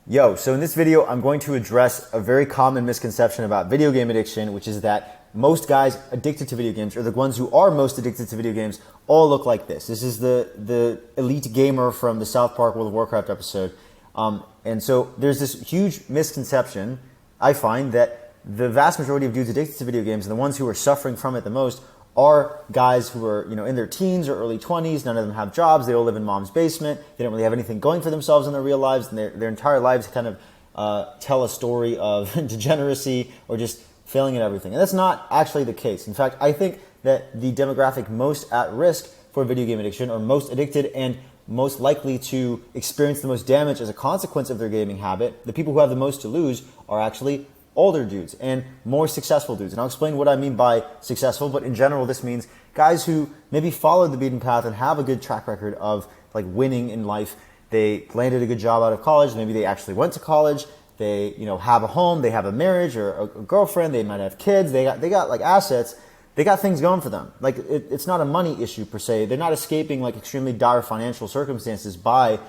Yo, so in this video, I'm going to address a very common misconception about video game addiction, which is that most guys addicted to video games, or the ones who are most addicted to video games, all look like this. This is the elite gamer from the South Park World of Warcraft episode. And so there's this huge misconception, I find, that the vast majority of dudes addicted to video games and the ones who are suffering from it the most are guys who are, in their teens or early 20s. None of them have jobs. They all live in mom's basement. They don't really have anything going for themselves in their real lives, and their entire lives kind of tell a story of degeneracy or just failing at everything. And that's not actually the case. In fact, I think that the demographic most at risk for video game addiction, or most addicted and most likely to experience the most damage as a consequence of their gaming habit, the people who have the most to lose, are actually older dudes and more successful dudes. And I'll explain what I mean by successful, but in general, this means guys who maybe followed the beaten path and have a good track record of like winning in life. They landed a good job out of college. Maybe they actually went to college. They, have a home. They have a marriage or a girlfriend. They might have kids. They got like assets. They got things going for them. Like it's not a money issue per se. They're not escaping like extremely dire financial circumstances by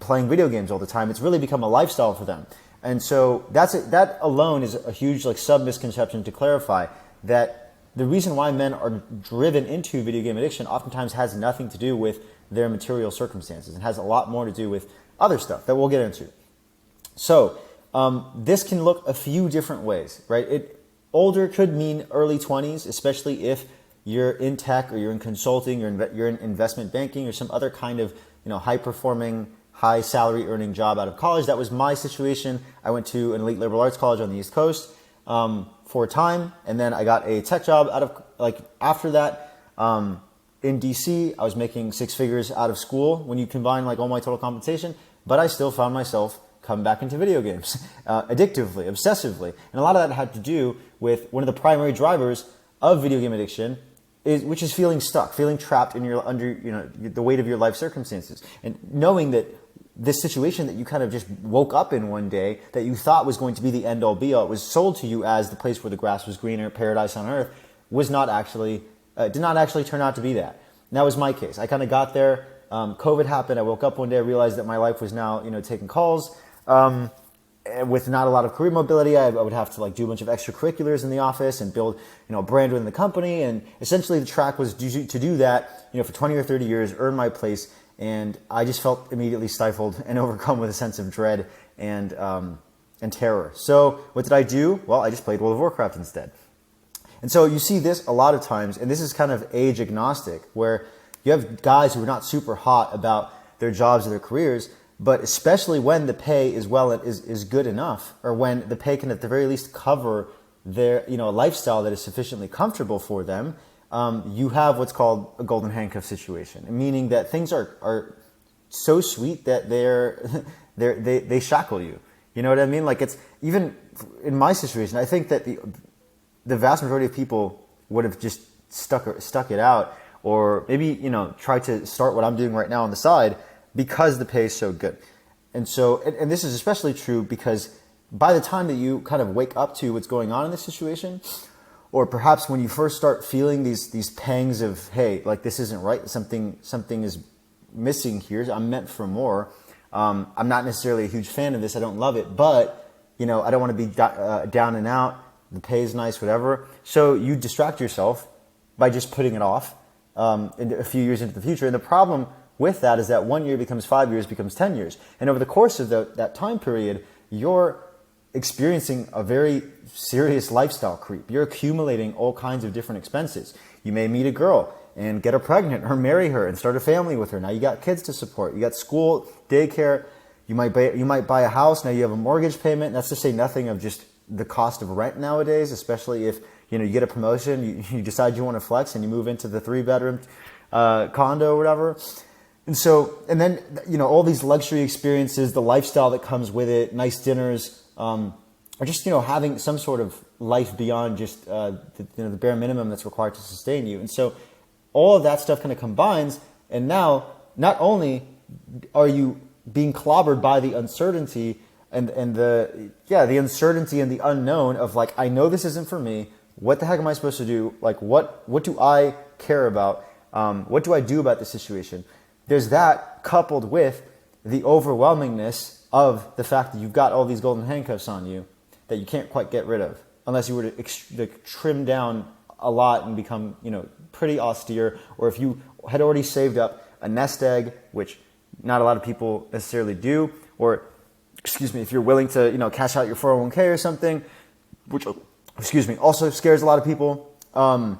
playing video games all the time. It's really become a lifestyle for them. And so that alone is a huge like sub-misconception to clarify, that the reason why men are driven into video game addiction oftentimes has nothing to do with their material circumstances and has a lot more to do with other stuff that we'll get into. So this can look a few different ways, right? Older could mean early 20s, especially if you're in tech or you're in consulting, you're in investment banking or some other kind of high-performing, high salary earning job out of college. That was my situation. I went to an elite liberal arts college on the East Coast for a time, and then I got a tech job after that in DC. I was making six figures out of school when you combine like all my total compensation, but I still found myself coming back into video games addictively, obsessively. And a lot of that had to do with one of the primary drivers of video game addiction, which is feeling stuck, feeling trapped under the weight of your life circumstances, and knowing that this situation that you kind of just woke up in one day that you thought was going to be the end all be all, it was sold to you as the place where the grass was greener, paradise on earth, was not actually did not actually turn out to be that. And that was my case. I kind of got there. COVID happened. I woke up one day. I realized that my life was now taking calls. With not a lot of career mobility, I would have to do a bunch of extracurriculars in the office and build, a brand within the company. And essentially the track was to do that, for 20 or 30 years, earn my place. And I just felt immediately stifled and overcome with a sense of dread and terror. So what did I do? Well, I just played World of Warcraft instead. And so you see this a lot of times, and this is kind of age agnostic, where you have guys who are not super hot about their jobs or their careers, but especially when the pay is good enough, or when the pay can at the very least cover their a lifestyle that is sufficiently comfortable for them, you have what's called a golden handcuff situation, meaning that things are so sweet that they shackle you. You know what I mean? Like, it's even in my situation, I think that the vast majority of people would have just stuck it out, or maybe try to start what I'm doing right now on the side, because the pay is so good. And so, and this is especially true because by the time that you kind of wake up to what's going on in this situation, or perhaps when you first start feeling these pangs of, hey, like this isn't right, something is missing here, I'm meant for more. I'm not necessarily a huge fan of this, I don't love it, but I don't want to be down and out, the pay is nice, whatever. So you distract yourself by just putting it off a few years into the future. And the problem with that is that 1 year becomes 5 years, becomes 10 years. And over the course of that time period, you're experiencing a very serious lifestyle creep. You're accumulating all kinds of different expenses. You may meet a girl and get her pregnant, or marry her and start a family with her. Now you got kids to support. You got school, daycare. You might buy a house. Now you have a mortgage payment. That's to say nothing of just the cost of rent nowadays, especially if you get a promotion, you decide you want to flex and you move into the 3-bedroom condo or whatever. And then, all these luxury experiences, the lifestyle that comes with it, nice dinners, or just, having some sort of life beyond just, the bare minimum that's required to sustain you. And so all of that stuff kind of combines. And now, not only are you being clobbered by the uncertainty and the uncertainty and the unknown of I know this isn't for me. What the heck am I supposed to do? What do I care about? What do I do about this situation? There's that coupled with the overwhelmingness of the fact that you've got all these golden handcuffs on you that you can't quite get rid of unless you were to trim down a lot and become, pretty austere, or if you had already saved up a nest egg, which not a lot of people necessarily do, or, if you're willing to, cash out your 401k or something, which, also scares a lot of people. But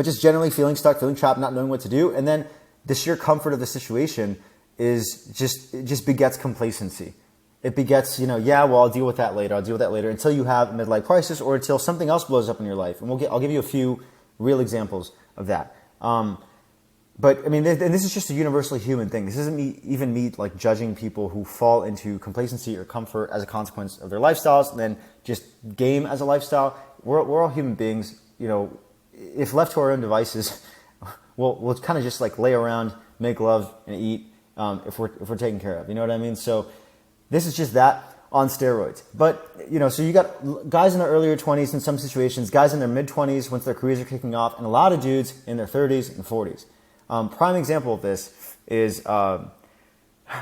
just generally feeling stuck, feeling trapped, not knowing what to do. And then the sheer comfort of the situation it just begets complacency. It begets, I'll deal with that later. Until you have a midlife crisis or until something else blows up in your life. And I'll give you a few real examples of that. But I mean, and this is just a universally human thing. This isn't me like judging people who fall into complacency or comfort as a consequence of their lifestyles and then just game as a lifestyle. We're all human beings. If left to our own devices, we'll kind of just like lay around, make love, and eat if we're taken care of. You know what I mean? So this is just that on steroids. But so you got guys in their earlier 20s in some situations, guys in their mid 20s once their careers are kicking off, and a lot of dudes in their 30s and 40s. Prime example of this is, I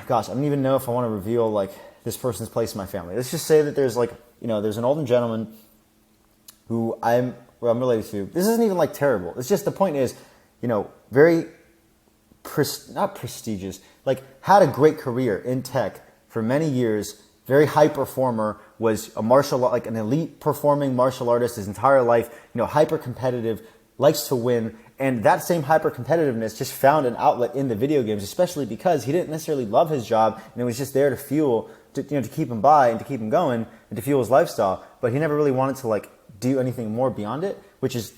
don't even know if I want to reveal like this person's place in my family. Let's just say that there's there's an older gentleman who I'm related to. This isn't even like terrible. It's just the point is, very not prestigious, like had a great career in tech for many years, very high performer, was like an elite performing martial artist his entire life, hyper competitive, likes to win. And that same hyper competitiveness just found an outlet in the video games, especially because he didn't necessarily love his job and it was just there to fuel, to keep him by and to keep him going and to fuel his lifestyle. But he never really wanted to like do anything more beyond it, which is,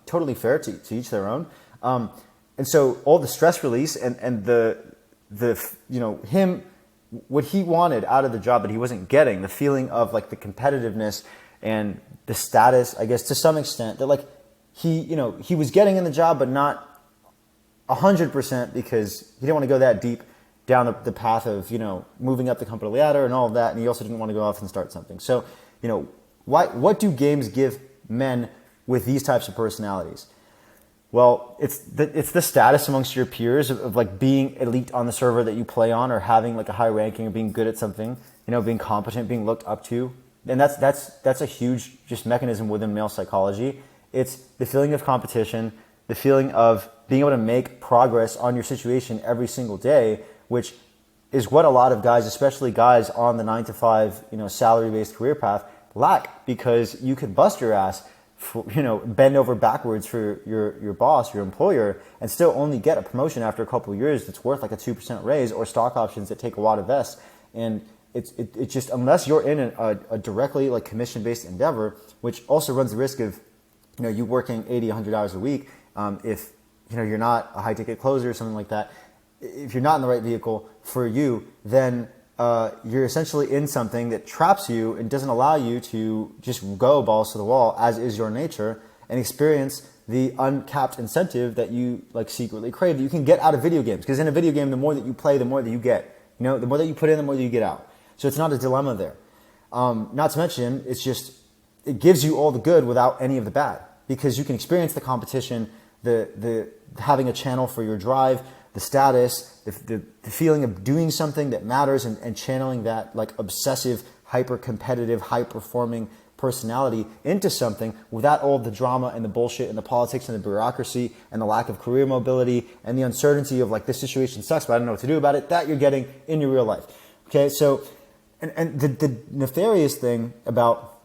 totally fair to each their own. And so all the stress release and the him, what he wanted out of the job that he wasn't getting, the feeling of like the competitiveness and the status, I guess to some extent, that like he was getting in the job, but not 100% because he didn't want to go that deep down the path of, moving up the company ladder and all of that. And he also didn't want to go off and start something. So, what do games give men with these types of personalities? Well, it's the status amongst your peers of like being elite on the server that you play on, or having like a high ranking, or being good at something, being competent, being looked up to. And that's a huge just mechanism within male psychology. It's the feeling of competition, the feeling of being able to make progress on your situation every single day, which is what a lot of guys, especially guys on the 9-to-5, salary-based career path, lack, because you could bust your ass, bend over backwards for your boss, your employer, and still only get a promotion after a couple of years that's worth like a 2% raise, or stock options that take a while to vest. And it's just, unless you're in a directly like commission-based endeavor, which also runs the risk of you working 80, 100 hours a week, if you're not a high-ticket closer or something like that, if you're not in the right vehicle for you, then you're essentially in something that traps you and doesn't allow you to just go balls to the wall, as is your nature, and experience the uncapped incentive that you like secretly crave, that you can get out of video games. Because in a video game, the more that you play, the more that you get. The more that you put in, the more that you get out. So it's not a dilemma there. Not to mention, it gives you all the good without any of the bad, because you can experience the competition, the having a channel for your drive, the status, the feeling of doing something that matters, and channeling that like obsessive, hyper competitive, high performing personality into something without all the drama and the bullshit and the politics and the bureaucracy and the lack of career mobility and the uncertainty of like, this situation sucks, but I don't know what to do about it, that you're getting in your real life. Okay, so and the nefarious thing about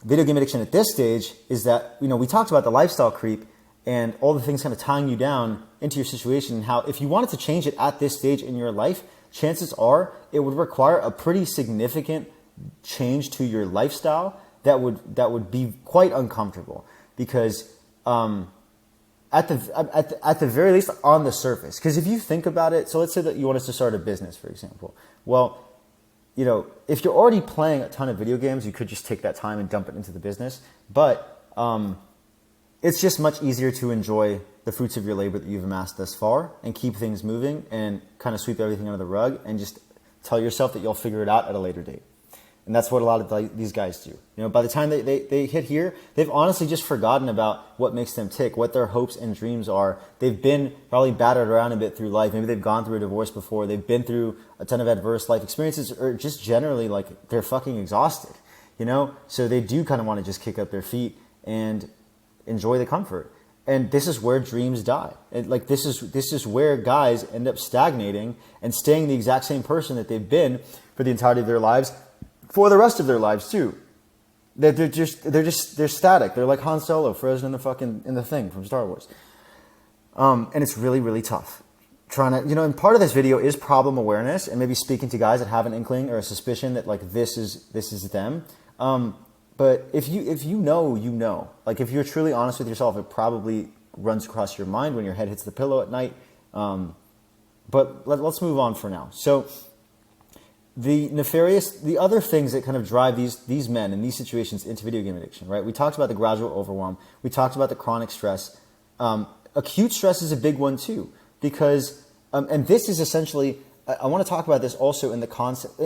video game addiction at this stage is that, we talked about the lifestyle creep and all the things kind of tying you down into your situation, and how if you wanted to change it at this stage in your life, chances are it would require a pretty significant change to your lifestyle that would be quite uncomfortable, because at the very least on the surface, because if you think about it, so let's say that you want us to start a business, for example. Well, if you're already playing a ton of video games, you could just take that time and dump it into the business. But it's just much easier to enjoy the fruits of your labor that you've amassed thus far and keep things moving and kind of sweep everything under the rug and just tell yourself that you'll figure it out at a later date. And that's what a lot of these guys do. You know, by the time they hit here, they've honestly just forgotten about what makes them tick, what their hopes and dreams are. They've been probably battered around a bit through life. Maybe they've gone through a divorce before. They've been through a ton of adverse life experiences, or just generally like they're fucking exhausted, you know? So they do kind of want to just kick up their feet and enjoy the comfort. And this is where dreams die. And like this is where guys end up stagnating and staying the exact same person that they've been for the entirety of their lives, for the rest of their lives too. They're static. They're like Han Solo frozen in the thing from Star Wars. And it's really, really tough. Trying to, you know, and part of this video is problem awareness and maybe speaking to guys that have an inkling or a suspicion that like this is them. But if you know, like if you're truly honest with yourself, it probably runs across your mind when your head hits the pillow at night. But let's move on for now. So the other things that kind of drive these men in these situations into video game addiction, right? We talked about the gradual overwhelm. We talked about the chronic stress. Acute stress is a big one too, because, and this is essentially, I want to talk about this also in the concept,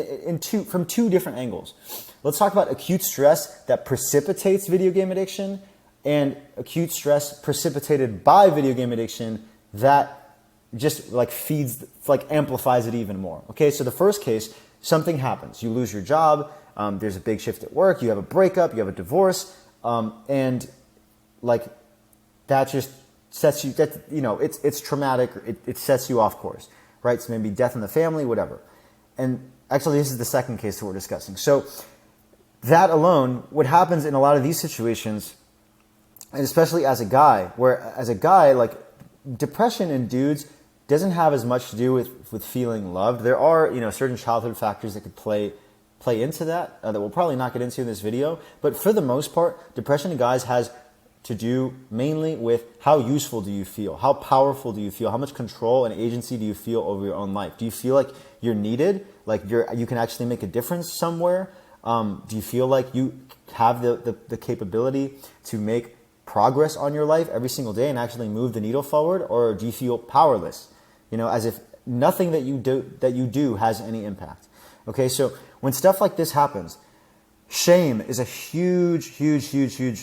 from two different angles. Let's talk about acute stress that precipitates video game addiction and acute stress precipitated by video game addiction that just like amplifies it even more. Okay, so the first case, something happens. You lose your job, there's a big shift at work, you have a breakup, you have a divorce, and like that just sets you, it's traumatic, it sets you off course, right? So maybe death in the family, whatever. And actually this is the second case that we're discussing. So that alone, what happens in a lot of these situations, and especially as a guy, like depression in dudes doesn't have as much to do with feeling loved. There are, certain childhood factors that could play into that that we'll probably not get into in this video. But for the most part, depression in guys has to do mainly with how useful do you feel? How powerful do you feel? How much control and agency do you feel over your own life? Do you feel like you're needed? Like you can actually make a difference somewhere? Do you feel like you have the capability to make progress on your life every single day and actually move the needle forward? Or do you feel powerless? As if nothing that you do has any impact. Okay, so when stuff like this happens, shame is a huge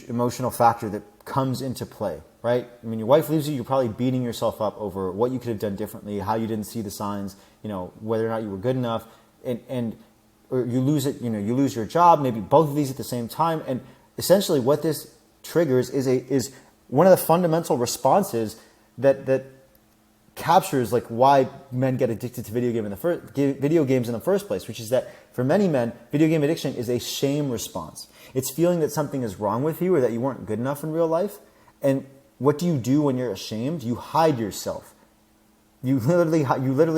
emotional factor that comes into play, right? I mean, your wife leaves you, you're probably beating yourself up over what you could have done differently, how you didn't see the signs, whether or not you were good enough, or you lose it, you lose your job, maybe both of these at the same time. And essentially what this triggers is one of the fundamental responses that captures like why men get addicted to video games in the first place, which is that for many men, video game addiction is a shame response. It's feeling that something is wrong with you or that you weren't good enough in real life. And what do you do when you're ashamed? You hide yourself. You literally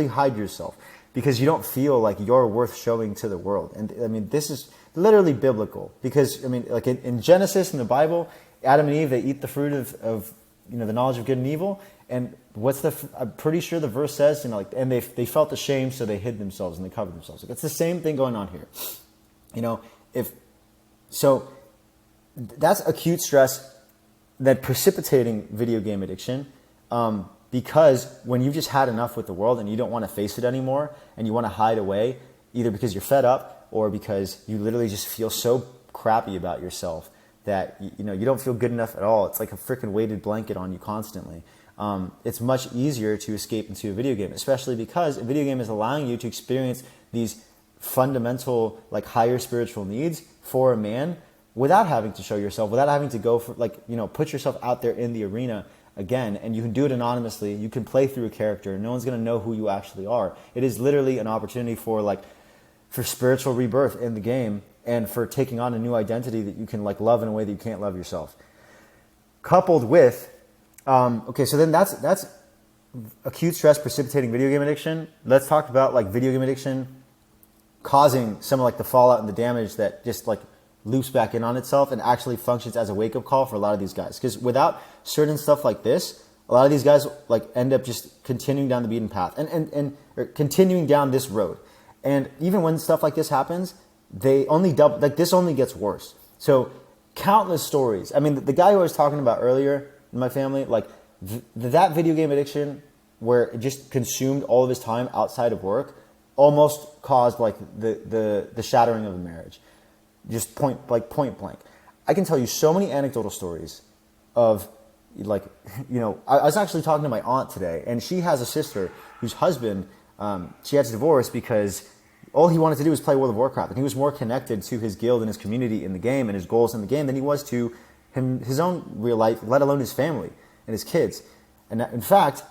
hide yourself because you don't feel like you're worth showing to the world. And I mean, this is literally biblical because, I mean, like in Genesis, in the Bible, Adam and Eve, they eat the fruit of the knowledge of good and evil. And I'm pretty sure the verse says, and they felt ashamed, so they hid themselves and they covered themselves. Like, it's the same thing going on here. So that's acute stress that precipitating video game addiction, because when you've just had enough with the world and you don't want to face it anymore and you want to hide away, either because you're fed up or because you literally just feel so crappy about yourself that you don't feel good enough at all. It's like a freaking weighted blanket on you constantly. It's much easier to escape into a video game, especially because a video game is allowing you to experience these fundamental, like higher spiritual needs for a man without having to show yourself, without having to go for put yourself out there in the arena again. And you can do it anonymously. You can play through a character. No one's going to know who you actually are. It is literally an opportunity for spiritual rebirth in the game and for taking on a new identity that you can love in a way that you can't love yourself. Coupled with so then that's acute stress precipitating video game addiction. Let's talk about video game addiction causing some of the fallout and the damage that just loops back in on itself and actually functions as a wake-up call for a lot of these guys. Because without certain stuff like this, a lot of these guys end up just continuing down the beaten path or continuing down this road. And even when stuff like this happens, they only this only gets worse. So countless stories. I mean, the guy who I was talking about earlier in my family, that video game addiction where it just consumed all of his time outside of work, almost caused like the shattering of a marriage. Just point blank. I can tell you so many anecdotal stories of like, I was actually talking to my aunt today, and she has a sister whose husband, she had to divorce because all he wanted to do was play World of Warcraft, and he was more connected to his guild and his community in the game and his goals in the game than he was to his own real life, let alone his family and his kids. And in fact,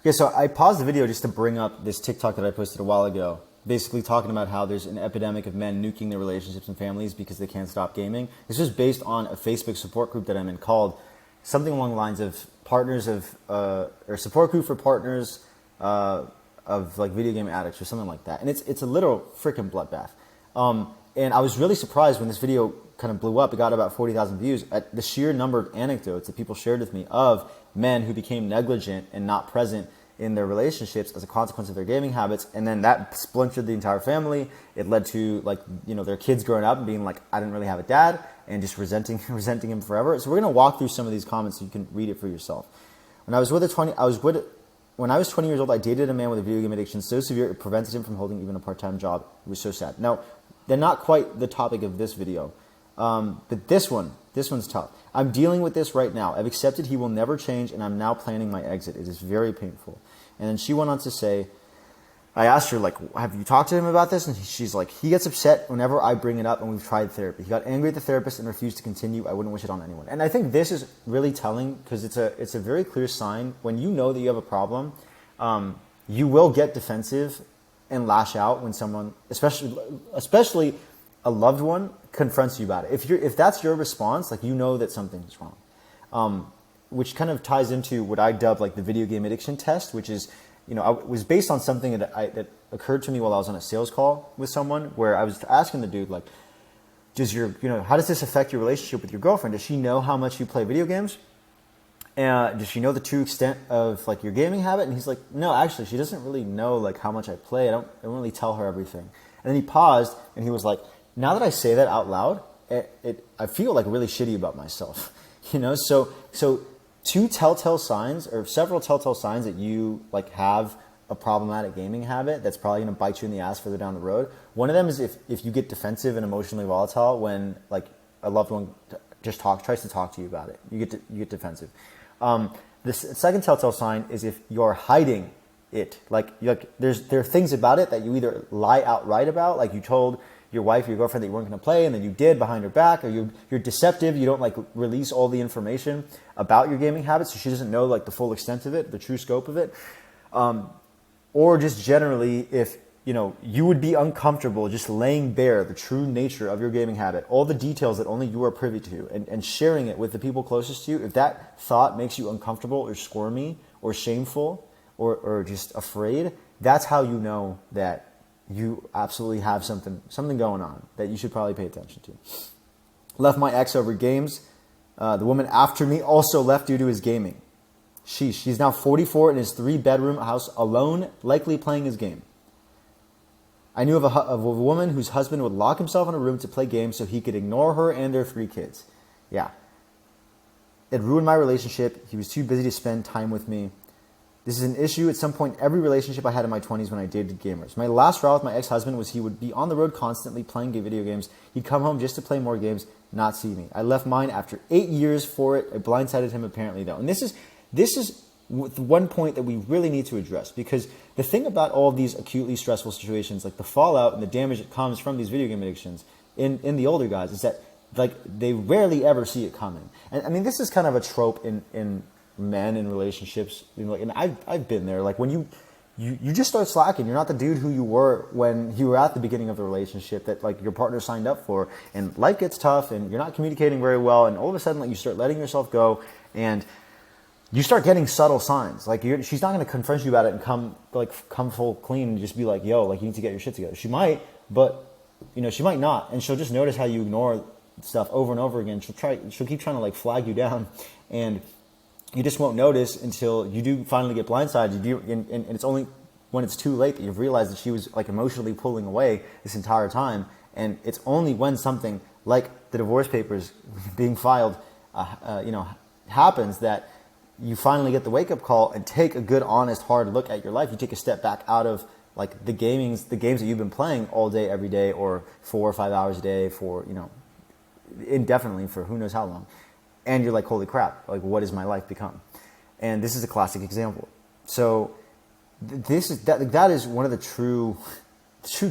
okay, so I paused the video just to bring up this TikTok that I posted a while ago, basically talking about how there's an epidemic of men nuking their relationships and families because they can't stop gaming. This was based on a Facebook support group that I'm in called something along the lines of partners of, or support group for partners of like video game addicts or something like that. And it's a literal freaking bloodbath. And I was really surprised when this video kind of blew up. It got about 40,000 views at the sheer number of anecdotes that people shared with me of men who became negligent and not present in their relationships as a consequence of their gaming habits. And then that splintered the entire family. It led to like, their kids growing up and being like, I didn't really have a dad, and just resenting him forever. So we're going to walk through some of these comments so you can read it for yourself. When I was 20 years old, I dated a man with a video game addiction so severe it prevented him from holding even a part-time job. It was so sad. Now, they're not quite the topic of this video, but this one's tough. I'm dealing with this right now. I've accepted he will never change, and I'm now planning my exit. It is very painful. And then she went on to say, I asked her, like, have you talked to him about this? And she's like, he gets upset whenever I bring it up, and we've tried therapy. He got angry at the therapist and refused to continue. I wouldn't wish it on anyone. And I think this is really telling because it's a very clear sign. When you know that you have a problem, you will get defensive and lash out when someone, especially a loved one, confronts you about it. If that's your response, like, that something's wrong. Which kind of ties into what I dub like the video game addiction test, which is, it was based on something that occurred to me while I was on a sales call with someone, where I was asking the dude, like, how does this affect your relationship with your girlfriend? Does she know how much you play video games? And does she know the true extent of like your gaming habit? And he's like, no, actually, she doesn't really know like how much I play. I don't really tell her everything. And then he paused and he was like, now that I say that out loud, I feel like really shitty about myself, So two telltale signs, or several telltale signs that you like have a problematic gaming habit that's probably going to bite you in the ass further down the road. One of them is if you get defensive and emotionally volatile when like a loved one just tries to talk to you about it. You get defensive. The second telltale sign is if you're hiding it. There are things about it that you either lie outright about, like you told your wife or your girlfriend that you weren't going to play, and then you did behind her back, or you're deceptive. You don't like release all the information about your gaming habits, so she doesn't know like the full extent of it, the true scope of it. Or just generally, if you would be uncomfortable just laying bare the true nature of your gaming habit, all the details that only you are privy to, and sharing it with the people closest to you. If that thought makes you uncomfortable or squirmy or shameful or just afraid, that's how you know that you absolutely have something going on that you should probably pay attention to. Left my ex over games. The woman after me also left due to his gaming. She's now 44 in his 3-bedroom house alone, likely playing his game. I knew of a woman whose husband would lock himself in a room to play games so he could ignore her and their 3 kids. Yeah. It ruined my relationship. He was too busy to spend time with me. This is an issue at some point every relationship I had in my 20s when I dated gamers. My last straw with my ex-husband was he would be on the road constantly playing video games. He'd come home just to play more games, not see me. I left mine after 8 years for it. I blindsided him apparently though. And this is one point that we really need to address, because the thing about all of these acutely stressful situations, like the fallout and the damage that comes from these video game addictions in the older guys, is that like they rarely ever see it coming. And I mean, this is kind of a trope in men in relationships, and I've been there. Like when you just start slacking, you're not the dude who you were when you were at the beginning of the relationship that like your partner signed up for, and life gets tough and you're not communicating very well, and all of a sudden like you start letting yourself go, and you start getting subtle signs. Like she's not going to confront you about it and come full clean and just be like, yo, like you need to get your shit together. She might, but she might not, and she'll just notice how you ignore stuff over and over again. She'll keep trying to like flag you down, and you just won't notice until you do finally get blindsided. And it's only when it's too late that you've realized that she was like emotionally pulling away this entire time. And it's only when something like the divorce papers being filed, happens that you finally get the wake-up call and take a good, honest, hard look at your life. You take a step back out of like the games that you've been playing all day, every day, or 4 or 5 hours a day for, indefinitely for who knows how long. And you're like, holy crap, like what has my life become? And this is a classic example. So that is one of the true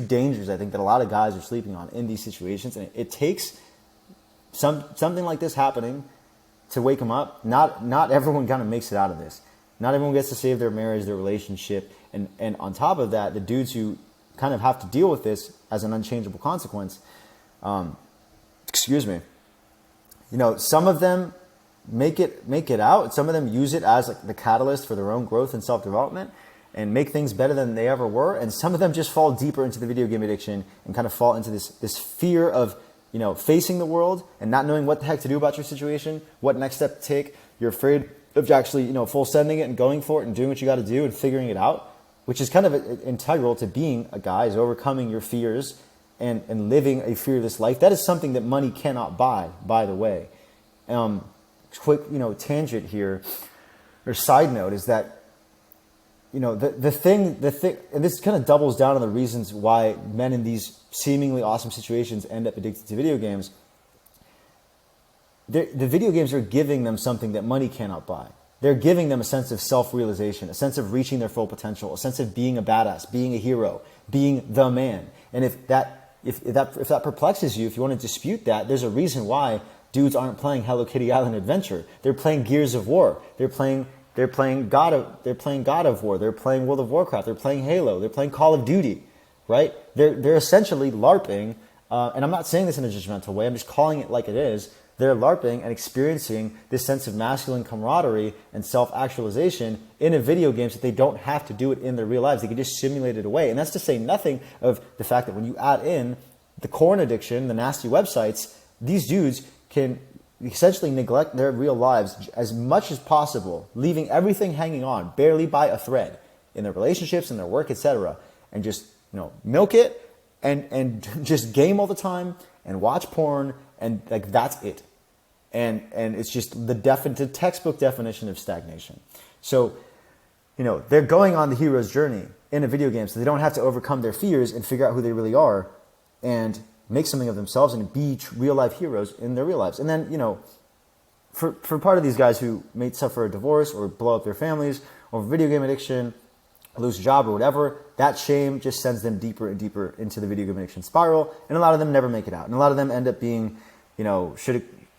dangers, I think, that a lot of guys are sleeping on in these situations. And it takes something like this happening to wake them up. Not everyone kind of makes it out of this. Not everyone gets to save their marriage, their relationship. And on top of that, the dudes who kind of have to deal with this as an unchangeable consequence, some of them make it out. Some of them use it as like the catalyst for their own growth and self-development and make things better than they ever were. And some of them just fall deeper into the video game addiction and kind of fall into this fear of, facing the world and not knowing what the heck to do about your situation, what next step to take. You're afraid of actually, full sending it and going for it and doing what you got to do and figuring it out, which is kind of integral to being a guy, is overcoming your fears and living a fearless life. That is something that money cannot buy, by the way. Quick, tangent here, or side note, is that, the thing, and this kind of doubles down on the reasons why men in these seemingly awesome situations end up addicted to video games. The video games are giving them something that money cannot buy. They're giving them a sense of self-realization, a sense of reaching their full potential, a sense of being a badass, being a hero, being the man. And if that perplexes you, if you want to dispute that, there's a reason why dudes aren't playing Hello Kitty Island Adventure. They're playing Gears of War. They're playing God of War. They're playing World of Warcraft. They're playing Halo. They're playing Call of Duty, right? They're essentially LARPing, and I'm not saying this in a judgmental way. I'm just calling it like it is. They're LARPing and experiencing this sense of masculine camaraderie and self-actualization in a video game, so that they don't have to do it in their real lives. They can just simulate it away. And that's to say nothing of the fact that when you add in the corn addiction, the nasty websites, these dudes can essentially neglect their real lives as much as possible, leaving everything hanging on barely by a thread in their relationships, in their work, etc., and just milk it and just game all the time and watch porn, and like that's it. And it's just the textbook definition of stagnation. So, they're going on the hero's journey in a video game, so they don't have to overcome their fears and figure out who they really are and make something of themselves and be real life heroes in their real lives. And then, for part of these guys who may suffer a divorce or blow up their families or video game addiction, lose a job or whatever, that shame just sends them deeper and deeper into the video game addiction spiral. And a lot of them never make it out. And a lot of them end up being,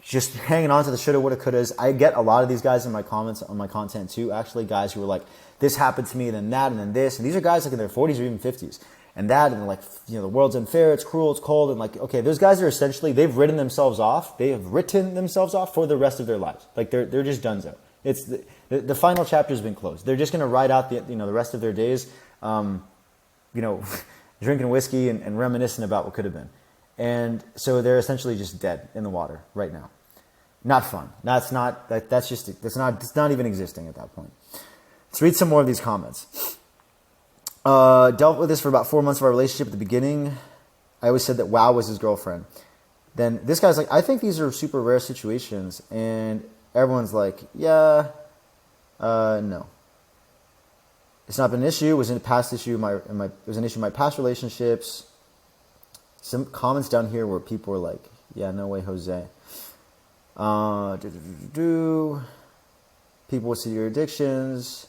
just hanging on to the shoulda, woulda, couldas. I get a lot of these guys in my comments on my content too, actually, guys who are like, this happened to me, then that, and then this. And these are guys like in their 40s or even 50s. And that, and like, the world's unfair, it's cruel, it's cold. And like, okay, those guys are essentially, they've written themselves off. They have written themselves off for the rest of their lives. Like they're just donezo. It's the final chapter has been closed. They're just going to ride out the rest of their days, drinking whiskey and reminiscing about what could have been. And so they're essentially just dead in the water right now. Not fun. It's not even existing at that point. Let's read some more of these comments. Dealt with this for about 4 months of our relationship at the beginning. I always said that WoW was his girlfriend. Then this guy's like, I think these are super rare situations. And everyone's like, yeah, no. It's not been an issue. It was a past issue. It was an issue in my past relationships. Some comments down here where people were like, yeah, no way, Jose. People with severe addictions.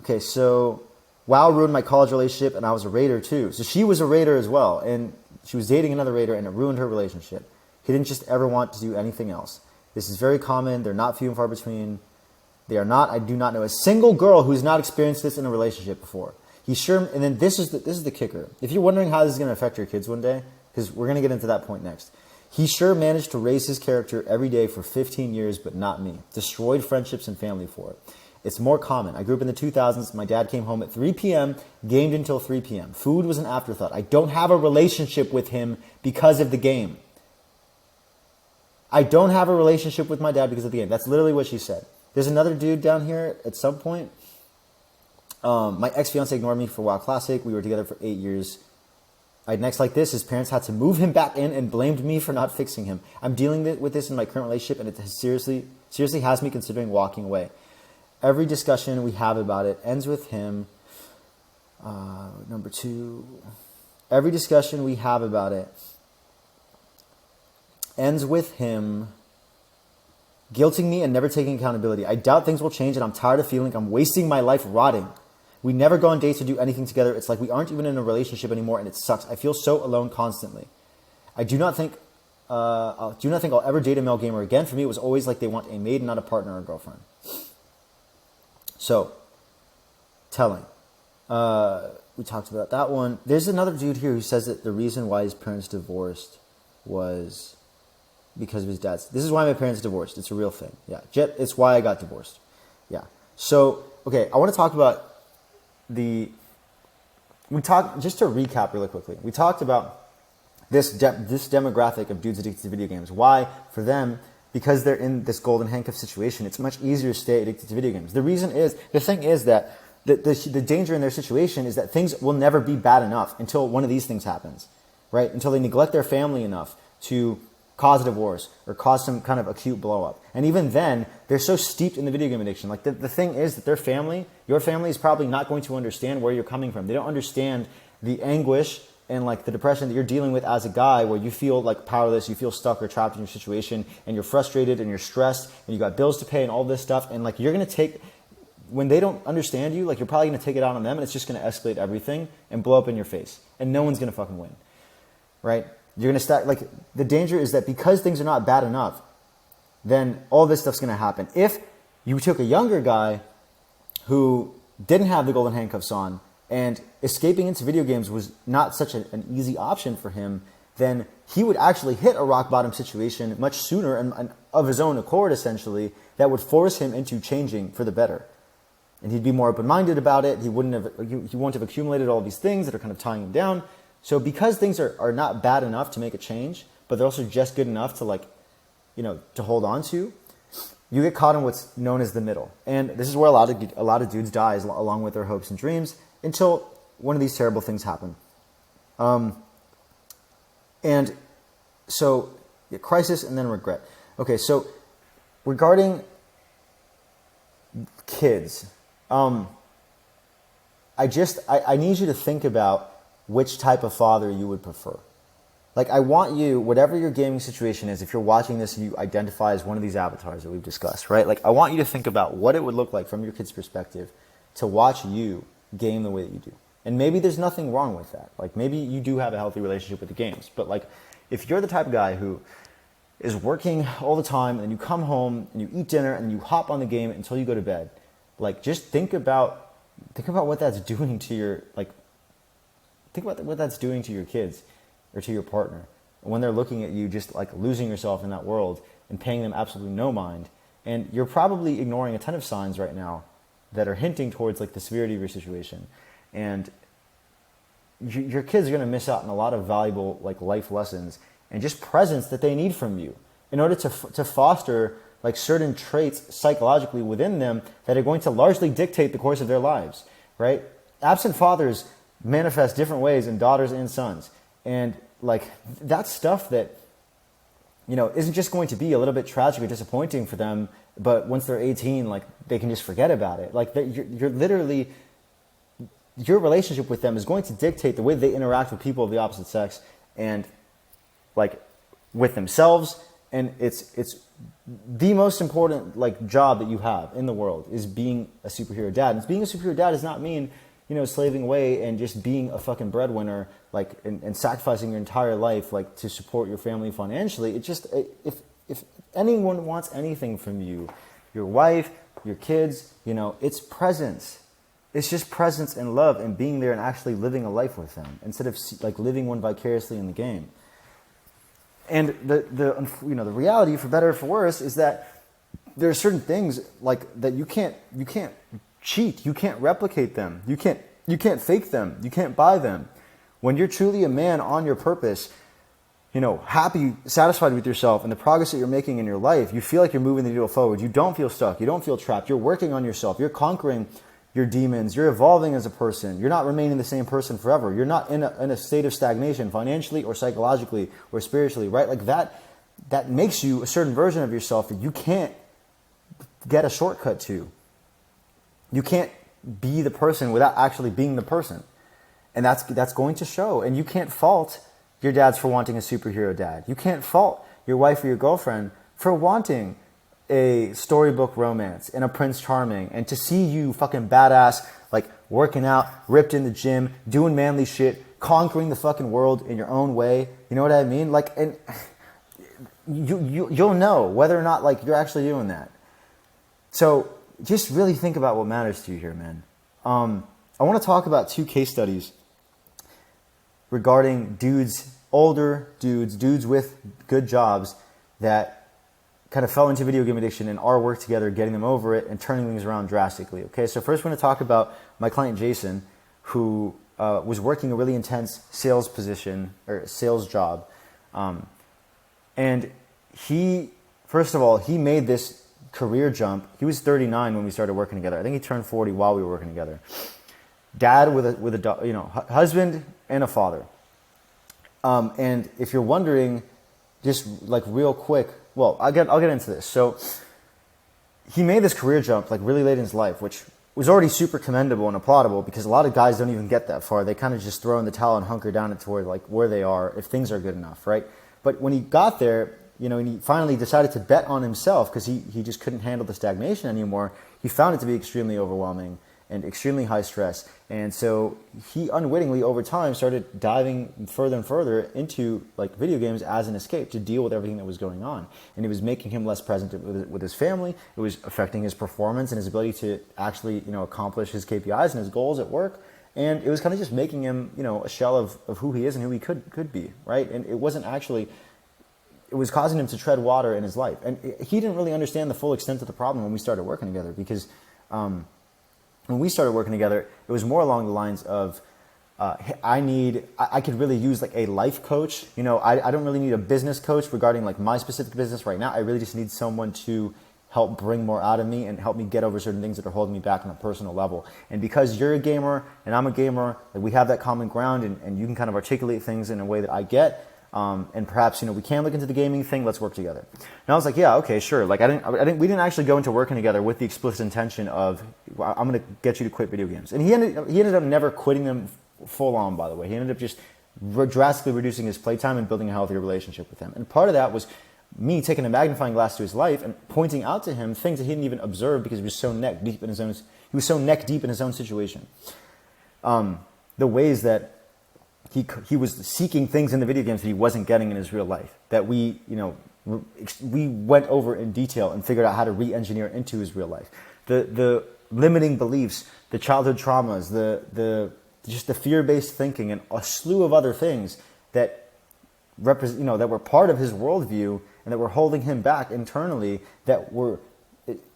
Okay, so WoW ruined my college relationship, and I was a raider too. So she was a raider as well, and she was dating another raider, and it ruined her relationship. He didn't just ever want to do anything else. This is very common. They're not few and far between. They are not. I do not know a single girl who's not experienced this in a relationship before. And then this is the kicker. If you're wondering how this is going to affect your kids one day, because we're going to get into that point next. He sure managed to raise his character every day for 15 years, but not me. Destroyed friendships and family for it. It's more common. I grew up in the 2000s. My dad came home at 3 p.m., gamed until 3 p.m. Food was an afterthought. I don't have a relationship with him because of the game. I don't have a relationship with my dad because of the game. That's literally what she said. There's another dude down here at some point. My ex-fiance ignored me for WoW Classic. We were together for 8 years. I had next like this. His parents had to move him back in and blamed me for not fixing him. I'm dealing with this in my current relationship, and it seriously has me considering walking away. Every discussion we have about it ends with him Number 2, every discussion we have about it ends with him guilting me and never taking accountability. I doubt things will change, and I'm tired of feeling I'm wasting my life rotting. We never go on dates or do anything together. It's like we aren't even in a relationship anymore, and it sucks. I feel so alone constantly. I do not think I'll ever date a male gamer again. For me, it was always like they want a maid, not a partner or a girlfriend. So, telling. We talked about that one. There's another dude here who says that the reason why his parents divorced was because of his dad's. This is why my parents divorced. It's a real thing. Yeah, it's why I got divorced. Yeah. So, okay, I want to talk about just to recap really quickly. We talked about this demographic of dudes addicted to video games. Why? For them, because they're in this golden handcuff situation, it's much easier to stay addicted to video games. The thing is that the danger in their situation is that things will never be bad enough until one of these things happens, right? Until they neglect their family enough to cause a divorce or cause some kind of acute blow up. And even then, they're so steeped in the video game addiction. Like the thing is that your family is probably not going to understand where you're coming from. They don't understand the anguish and like the depression that you're dealing with as a guy, where you feel like powerless, you feel stuck or trapped in your situation, and you're frustrated and you're stressed and you got bills to pay and all this stuff. And like when they don't understand you, like you're probably going to take it out on them, and it's just going to escalate everything and blow up in your face. And no one's going to fucking win, right? You're going to start, like, the danger is that because things are not bad enough, then all this stuff's going to happen. If you took a younger guy who didn't have the golden handcuffs on and escaping into video games was not such an easy option for him, then he would actually hit a rock bottom situation much sooner and of his own accord, essentially, that would force him into changing for the better. And he'd be more open-minded about it. He wouldn't have accumulated all these things that are kind of tying him down. So because things are not bad enough to make a change, but they're also just good enough to to hold on to, you get caught in what's known as the middle. And this is where a lot of dudes die along with their hopes and dreams until one of these terrible things happen. And so crisis and then regret. Okay, so regarding kids, I need you to think about which type of father you would prefer. Like, I want you, whatever your gaming situation is, if you're watching this and you identify as one of these avatars that we've discussed, right? Like, I want you to think about what it would look like from your kid's perspective to watch you game the way that you do. And maybe there's nothing wrong with that. Like, maybe you do have a healthy relationship with the games. But, like, if you're the type of guy who is working all the time and you come home and you eat dinner and you hop on the game until you go to bed, like, just think about what that's doing to your, like, think about what that's doing to your kids or to your partner when they're looking at you just like losing yourself in that world and paying them absolutely no mind. And you're probably ignoring a ton of signs right now that are hinting towards like the severity of your situation. And your kids are going to miss out on a lot of valuable like life lessons and just presence that they need from you in order to foster like certain traits psychologically within them that are going to largely dictate the course of their lives, right? Absent fathers manifest different ways in daughters and sons. And like that's stuff that, isn't just going to be a little bit tragic or disappointing for them, but once they're 18, like they can just forget about it. Like you're literally, your relationship with them is going to dictate the way they interact with people of the opposite sex and like with themselves. And it's the most important like job that you have in the world is being a superhero dad. And being a superhero dad does not mean, slaving away and just being a fucking breadwinner, like, and sacrificing your entire life, like, to support your family financially. It just, if anyone wants anything from you, your wife, your kids, it's presence. It's just presence and love and being there and actually living a life with them instead of, like, living one vicariously in the game. And the reality, for better or for worse, is that there are certain things, like, that you can't cheat, you can't replicate them, you can't fake them, you can't buy them. When you're truly a man on your purpose, happy, satisfied with yourself and the progress that you're making in your life, you feel like you're moving the needle forward. You don't feel stuck, you don't feel trapped, you're working on yourself, you're conquering your demons, you're evolving as a person, you're not remaining the same person forever, you're not in a state of stagnation financially or psychologically or spiritually, right? Like that makes you a certain version of yourself that you can't get a shortcut to. You can't be the person without actually being the person. And that's going to show. And you can't fault your dads for wanting a superhero dad. You can't fault your wife or your girlfriend for wanting a storybook romance and a Prince Charming, and to see you fucking badass, like working out, ripped in the gym, doing manly shit, conquering the fucking world in your own way. You know what I mean? Like, and you'll know whether or not like you're actually doing that. So just really think about what matters to you here, man. I want to talk about 2 case studies regarding dudes, older dudes with good jobs that kind of fell into video game addiction and our work together, getting them over it and turning things around drastically. Okay, so first we're going to talk about my client Jason, who was working a really intense sales position or sales job. And he, first of all, he made this career jump. He was 39 when we started working together. I think he turned 40 while we were working together. Dad with a husband and a father. And if you're wondering, just like real quick, well, I'll get into this. So he made this career jump like really late in his life, which was already super commendable and applaudable, because a lot of guys don't even get that far. They kind of just throw in the towel and hunker down toward like where they are if things are good enough, right? But when he got there, and he finally decided to bet on himself because he just couldn't handle the stagnation anymore, he found it to be extremely overwhelming and extremely high stress. And so he unwittingly over time started diving further and further into like video games as an escape to deal with everything that was going on. And it was making him less present with his family. It was affecting his performance and his ability to actually, accomplish his KPIs and his goals at work. And it was kind of just making him, a shell of who he is and who he could be, right? And it wasn't actually, it was causing him to tread water in his life. And he didn't really understand the full extent of the problem when we started working together, because when we started working together, it was more along the lines of, I could really use like a life coach. I don't really need a business coach regarding like my specific business right now. I really just need someone to help bring more out of me and help me get over certain things that are holding me back on a personal level. And because you're a gamer and I'm a gamer, like we have that common ground, and you can kind of articulate things in a way that I get. And perhaps, we can look into the gaming thing. Let's work together. And I was like, yeah, okay, sure. Like we didn't actually go into working together with the explicit intention of, I'm going to get you to quit video games. And he ended up never quitting them full on, by the way. He ended up just drastically reducing his playtime and building a healthier relationship with him. And part of that was me taking a magnifying glass to his life and pointing out to him things that he didn't even observe because he was so neck deep in his own situation. The ways that he was seeking things in the video games that he wasn't getting in his real life, that we went over in detail and figured out how to re-engineer into his real life. The limiting beliefs, the childhood traumas, just the fear-based thinking, and a slew of other things that that were part of his worldview and that were holding him back internally, that were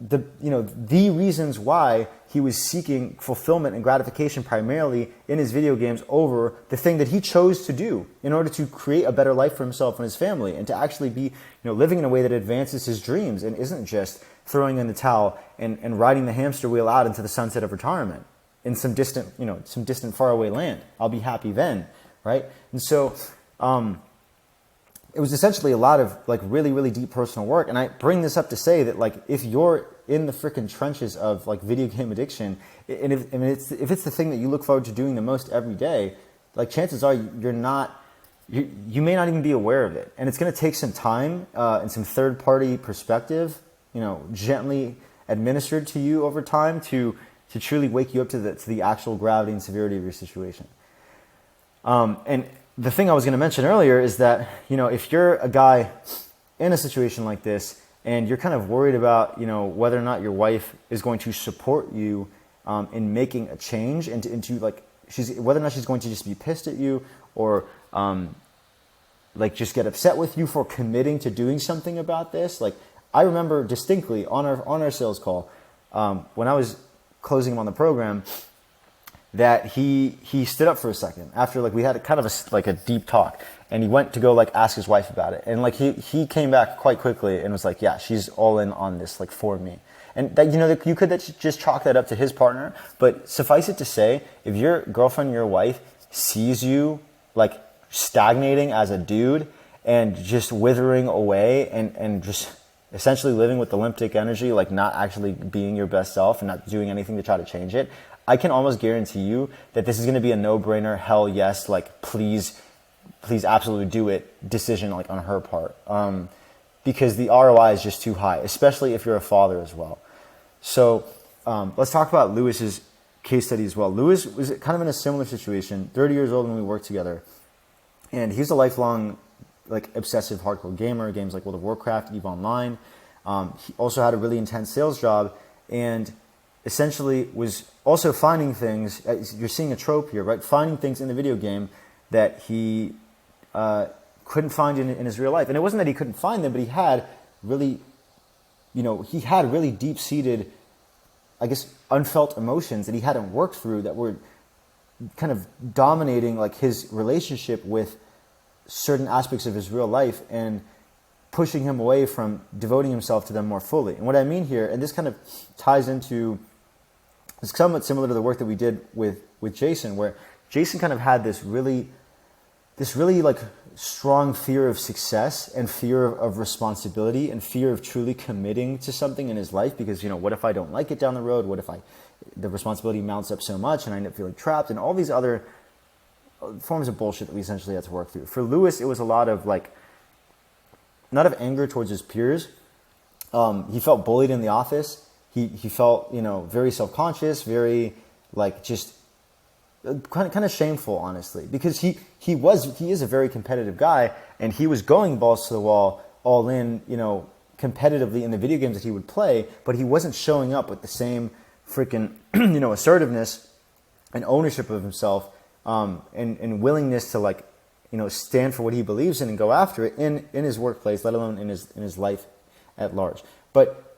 the reasons why he was seeking fulfillment and gratification primarily in his video games over the thing that he chose to do in order to create a better life for himself and his family, and to actually be living in a way that advances his dreams and isn't just throwing in the towel and riding the hamster wheel out into the sunset of retirement in some distant faraway land. I'll be happy then, right? And so it was essentially a lot of like really, really deep personal work. And I bring this up to say that like if you're in the freaking trenches of like video game addiction, and if it's the thing that you look forward to doing the most every day, like chances are you may not even be aware of it. And it's going to take some time and some third party perspective, gently administered to you over time to truly wake you up to the actual gravity and severity of your situation. And the thing I was going to mention earlier is that, if you're a guy in a situation like this and you're kind of worried about, whether or not your wife is going to support you in making a change into like whether or not she's going to just be pissed at you or like just get upset with you for committing to doing something about this. Like I remember distinctly on our sales call when I was closing him on the program, that he stood up for a second after like we had kind of a deep talk, and he went to go like ask his wife about it, and like he came back quite quickly and was like, yeah, she's all in on this like for me. And that you could just chalk that up to his partner, but suffice it to say, if your girlfriend, your wife sees you like stagnating as a dude and just withering away and just essentially living with the limp dick energy, like not actually being your best self and not doing anything to try to change it, I can almost guarantee you that this is going to be a no-brainer, hell yes, like please absolutely do it decision like on her part. Because the ROI is just too high, especially if you're a father as well. So let's talk about Lewis's case study as well. Lewis was kind of in a similar situation, 30 years old when we worked together. And he's a lifelong like obsessive hardcore gamer, games like World of Warcraft, EVE Online. He also had a really intense sales job and essentially was also finding things, you're seeing a trope here, right? Finding things in the video game that he couldn't find in his real life. And it wasn't that he couldn't find them, but he had really deep-seated, I guess, unfelt emotions that he hadn't worked through that were kind of dominating like his relationship with certain aspects of his real life and pushing him away from devoting himself to them more fully. And what I mean here, and this kind of ties into, it's somewhat similar to the work that we did with Jason, where Jason kind of had this really like strong fear of success and fear of responsibility and fear of truly committing to something in his life because, what if I don't like it down the road? What if the responsibility mounts up so much and I end up feeling trapped and all these other forms of bullshit that we essentially had to work through. For Lewis, it was a lot of like, not of anger towards his peers. He felt bullied in the office. He felt, very self-conscious, very like just kind of shameful, honestly, because he is a very competitive guy and he was going balls to the wall, all in, competitively in the video games that he would play, but he wasn't showing up with the same freaking, assertiveness and ownership of himself, and willingness to like, stand for what he believes in and go after it in his workplace, let alone in his life at large. But,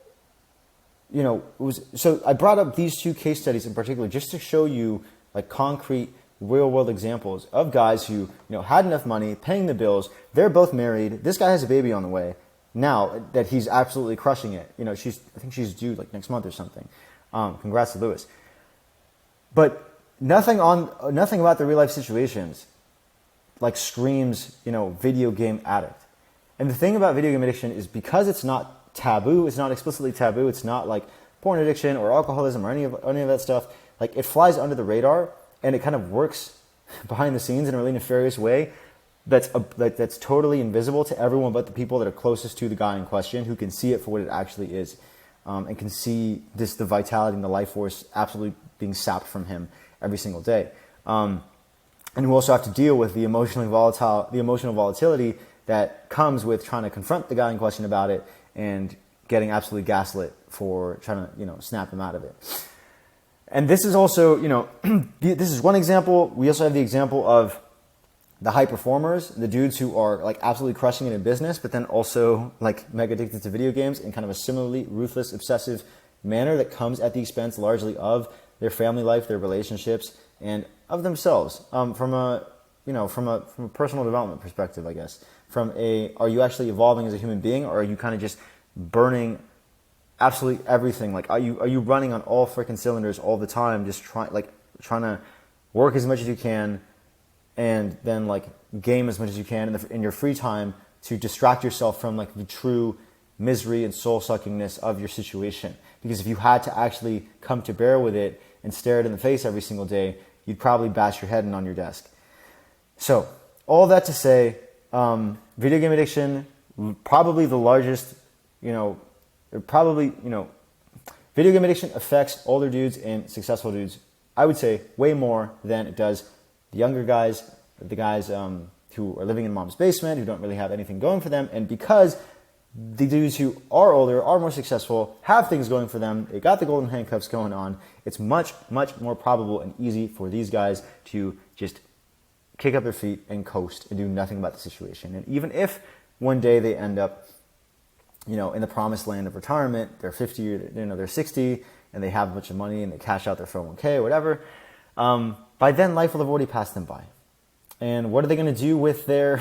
so I brought up these two case studies in particular just to show you like concrete real world examples of guys who, had enough money, paying the bills. They're both married. This guy has a baby on the way now that he's absolutely crushing it. I think she's due like next month or something. Congrats to Lewis. But nothing about the real life situations like screams, video game addict. And the thing about video game addiction is because it's not taboo, it's not explicitly taboo, it's not like porn addiction or alcoholism or any of that stuff. Like it flies under the radar and it kind of works behind the scenes in a really nefarious way that's totally invisible to everyone but the people that are closest to the guy in question who can see it for what it actually is, and can see the vitality and the life force absolutely being sapped from him every single day. And who also have to deal with the emotional volatility that comes with trying to confront the guy in question about it and getting absolutely gaslit for trying to, snap him out of it. And this is also, this is one example. We also have the example of the high performers, the dudes who are like absolutely crushing it in business, but then also like mega addicted to video games in kind of a similarly ruthless, obsessive manner that comes at the expense largely of their family life, their relationships, and of themselves, from a personal development perspective, I guess. Are you actually evolving as a human being, or are you kind of just burning absolutely everything? Like, are you running on all freaking cylinders all the time, just trying to work as much as you can, and then like game as much as you can in your free time to distract yourself from like the true misery and soul suckingness of your situation? Because if you had to actually come to bear with it and stare it in the face every single day, you'd probably bash your head in on your desk. So, all that to say, video game addiction, probably the largest, video game addiction affects older dudes and successful dudes, I would say, way more than it does the younger guys, the guys who are living in mom's basement, who don't really have anything going for them. And because the dudes who are older, are more successful, have things going for them, they got the golden handcuffs going on, it's much, much more probable and easy for these guys to just kick up their feet and coast and do nothing about the situation. And even if one day they end up, in the promised land of retirement, they're 50 or, they're 60, and they have a bunch of money and they cash out their 401k or whatever, by then life will have already passed them by. And what are they going to do with their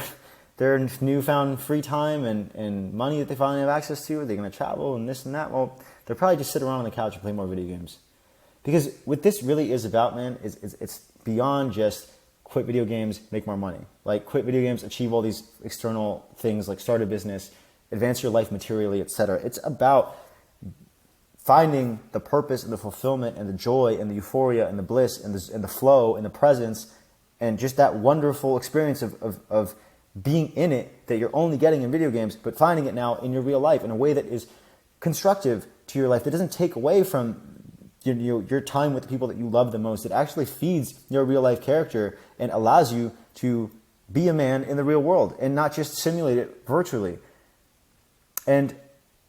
newfound free time and money that they finally have access to? Are they going to travel and this and that? Well, they'll probably just sit around on the couch and play more video games. Because what this really is about, man, is it's beyond just quit video games, make more money. Like quit video games, achieve all these external things like start a business, advance your life materially, etc. It's about finding the purpose and the fulfillment and the joy and the euphoria and the bliss and the flow and the presence and just that wonderful experience of being in it that you're only getting in video games, but finding it now in your real life in a way that is constructive to your life, that doesn't take away from your time with the people that you love the most. It actually feeds your real life character and allows you to be a man in the real world and not just simulate it virtually. And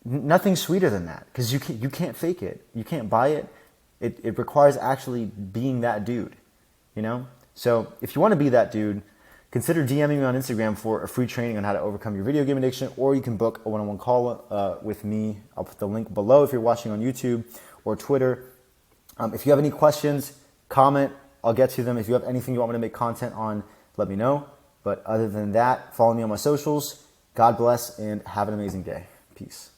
nothing sweeter than that, because you can't fake it. You can't buy it. It requires actually being that dude, you know? So if you want to be that dude, consider DMing me on Instagram for a free training on how to overcome your video game addiction, or you can book a one-on-one call with me. I'll put the link below if you're watching on YouTube or Twitter. If you have any questions, comment. I'll get to them. If you have anything you want me to make content on, let me know. But other than that, follow me on my socials. God bless and have an amazing day. Peace.